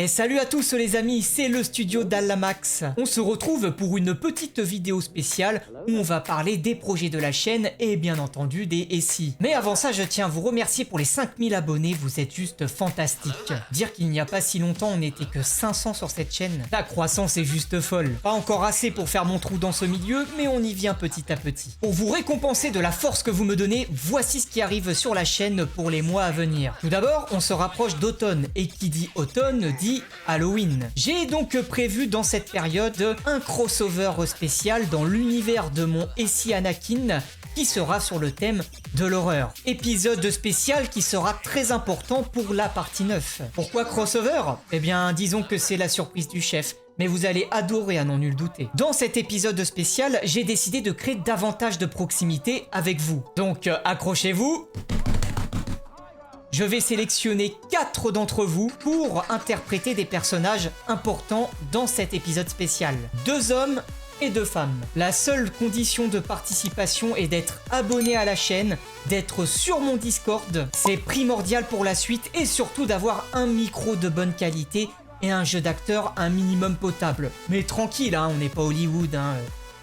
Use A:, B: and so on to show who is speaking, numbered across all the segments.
A: Et salut à tous les amis, c'est le studio d'Allamax. On se retrouve pour une petite vidéo spéciale où on va parler des projets de la chaîne et bien entendu des SI. Mais avant ça, je tiens à vous remercier pour les 5000 abonnés, vous êtes juste fantastiques. Dire qu'il n'y a pas si longtemps on n'était que 500 sur cette chaîne, la croissance est juste folle. Pas encore assez pour faire mon trou dans ce milieu, mais on y vient petit à petit. Pour vous récompenser de la force que vous me donnez, voici ce qui arrive sur la chaîne pour les mois à venir. Tout d'abord, on se rapproche d'automne, et qui dit automne dit Halloween. J'ai donc prévu dans cette période un crossover spécial dans l'univers de mon SI Anakin qui sera sur le thème de l'horreur. Épisode spécial qui sera très important pour la partie 9. Pourquoi crossover? Eh bien, disons que c'est la surprise du chef. Mais vous allez adorer à n'en nul douter. Dans cet épisode spécial, j'ai décidé de créer davantage de proximité avec vous. Donc, accrochez-vous. Je vais sélectionner 4 d'entre vous pour interpréter des personnages importants dans cet épisode spécial. 2 hommes et 2 femmes. La seule condition de participation est d'être abonné à la chaîne, d'être sur mon Discord. C'est primordial pour la suite et surtout d'avoir un micro de bonne qualité et un jeu d'acteur un minimum potable. Mais tranquille, hein, on n'est pas Hollywood, hein.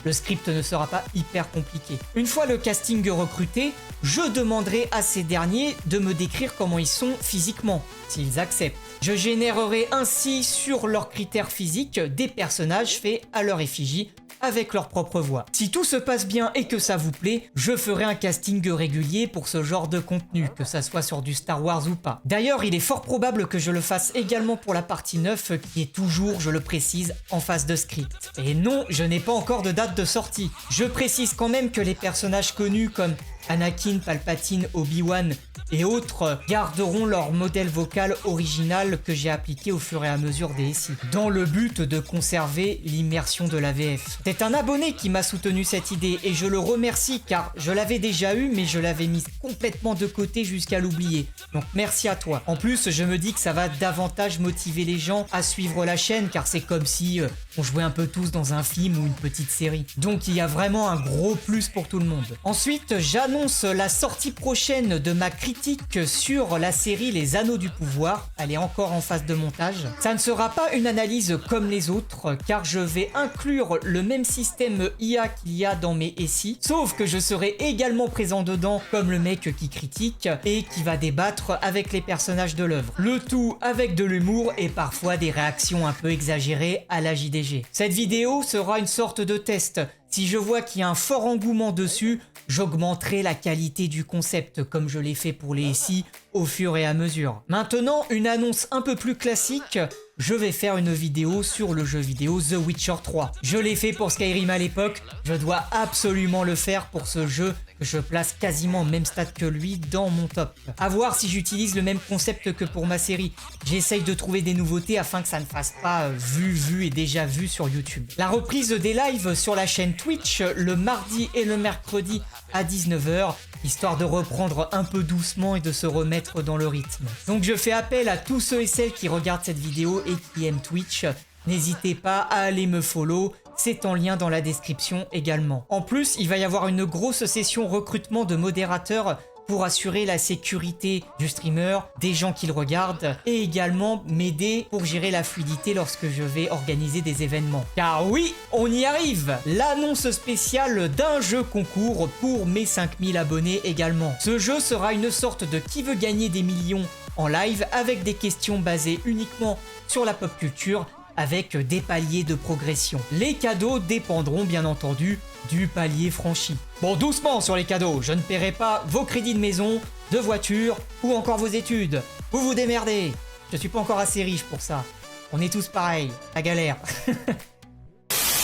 A: Le script ne sera pas hyper compliqué. Une fois le casting recruté, je demanderai à ces derniers de me décrire comment ils sont physiquement, s'ils acceptent. Je générerai ainsi sur leurs critères physiques des personnages faits à leur effigie avec leur propre voix. Si tout se passe bien et que ça vous plaît, je ferai un casting régulier pour ce genre de contenu, que ça soit sur du Star Wars ou pas. D'ailleurs, il est fort probable que je le fasse également pour la partie 9, qui est toujours, je le précise, en phase de script. Et non, je n'ai pas encore de date de sortie. Je précise quand même que les personnages connus comme Anakin, Palpatine, Obi-Wan et autres garderont leur modèle vocal original que j'ai appliqué au fur et à mesure des SI, dans le but de conserver l'immersion de la VF. C'est un abonné qui m'a soutenu cette idée et je le remercie car je l'avais déjà eu mais je l'avais mise complètement de côté jusqu'à l'oublier. Donc merci à toi. En plus, je me dis que ça va davantage motiver les gens à suivre la chaîne car c'est comme si on jouait un peu tous dans un film ou une petite série. Donc il y a vraiment un gros plus pour tout le monde. Ensuite, j'annonce la sortie prochaine de ma critique sur la série Les Anneaux du Pouvoir. Elle est encore en phase de montage. Ça ne sera pas une analyse comme les autres car je vais inclure le même système IA qu'il y a dans mes SI, sauf que je serai également présent dedans comme le mec qui critique et qui va débattre avec les personnages de l'œuvre. Le tout avec de l'humour et parfois des réactions un peu exagérées à la JDG. Cette vidéo sera une sorte de test. Si je vois qu'il y a un fort engouement dessus, j'augmenterai la qualité du concept comme je l'ai fait pour les SI au fur et à mesure. Maintenant, une annonce un peu plus classique, je vais faire une vidéo sur le jeu vidéo The Witcher 3. Je l'ai fait pour Skyrim à l'époque, je dois absolument le faire pour ce jeu que je place quasiment au même stade que lui dans mon top. À voir si j'utilise le même concept que pour ma série. J'essaye de trouver des nouveautés afin que ça ne fasse pas vu et déjà vu sur YouTube. La reprise des lives sur la chaîne Twitch le mardi et le mercredi à 19h, histoire de reprendre un peu doucement et de se remettre dans le rythme. Donc je fais appel à tous ceux et celles qui regardent cette vidéo et qui aiment Twitch. N'hésitez pas à aller me follow, c'est en lien dans la description également. En plus, il va y avoir une grosse session recrutement de modérateurs pour assurer la sécurité du streamer, des gens qui le regardent, et également m'aider pour gérer la fluidité lorsque je vais organiser des événements. Car oui, on y arrive! L'annonce spéciale d'un jeu concours pour mes 5000 abonnés également. Ce jeu sera une sorte de qui veut gagner des millions en live avec des questions basées uniquement sur la pop culture avec des paliers de progression. Les cadeaux dépendront bien entendu du palier franchi. Bon, doucement sur les cadeaux, je ne paierai pas vos crédits de maison, de voiture ou encore vos études. Vous vous démerdez. Je suis pas encore assez riche pour ça. On est tous pareils, la galère.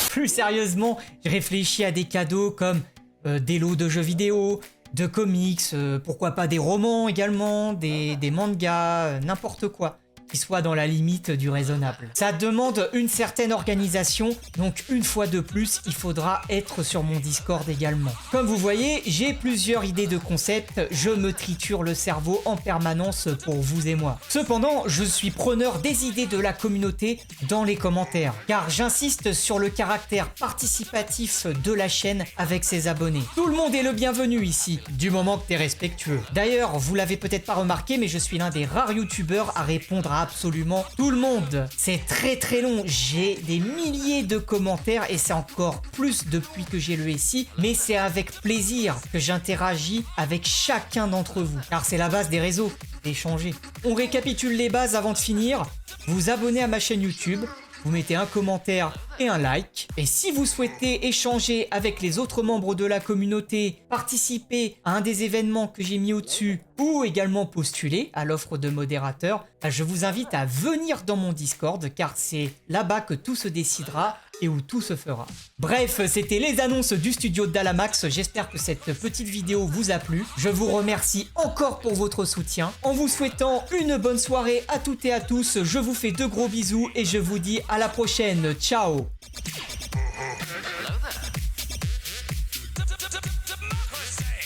A: Plus sérieusement, je réfléchis à des cadeaux comme des lots de jeux vidéo, de comics, pourquoi pas des romans également, des mangas, n'importe quoi qui soit dans la limite du raisonnable. Ça demande une certaine organisation, donc une fois de plus, il faudra être sur mon Discord également. Comme vous voyez, j'ai plusieurs idées de concepts, je me triture le cerveau en permanence pour vous et moi. Cependant, je suis preneur des idées de la communauté dans les commentaires, car j'insiste sur le caractère participatif de la chaîne avec ses abonnés. Tout le monde est le bienvenu ici, du moment que t'es respectueux. D'ailleurs, vous l'avez peut-être pas remarqué, mais je suis l'un des rares youtubeurs à répondre à à absolument tout le monde. C'est très très long, j'ai des milliers de commentaires et c'est encore plus depuis que j'ai le SI, mais c'est avec plaisir que j'interagis avec chacun d'entre vous, car c'est la base des réseaux, d'échanger. On récapitule les bases avant de finir. Vous abonnez à ma chaîne YouTube, vous mettez un commentaire et un like. Et si vous souhaitez échanger avec les autres membres de la communauté, participer à un des événements que j'ai mis au-dessus ou également postuler à l'offre de modérateur, je vous invite à venir dans mon Discord car c'est là-bas que tout se décidera et où tout se fera. Bref, c'était les annonces du studio d'Allamax. J'espère que cette petite vidéo vous a plu. Je vous remercie encore pour votre soutien. En vous souhaitant une bonne soirée à toutes et à tous, je vous fais de gros bisous et je vous dis à la prochaine. Ciao!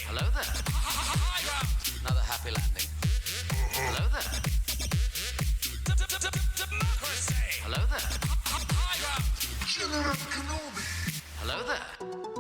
B: Hello there. Another happy landing. Hello there. Hello there. Hello there.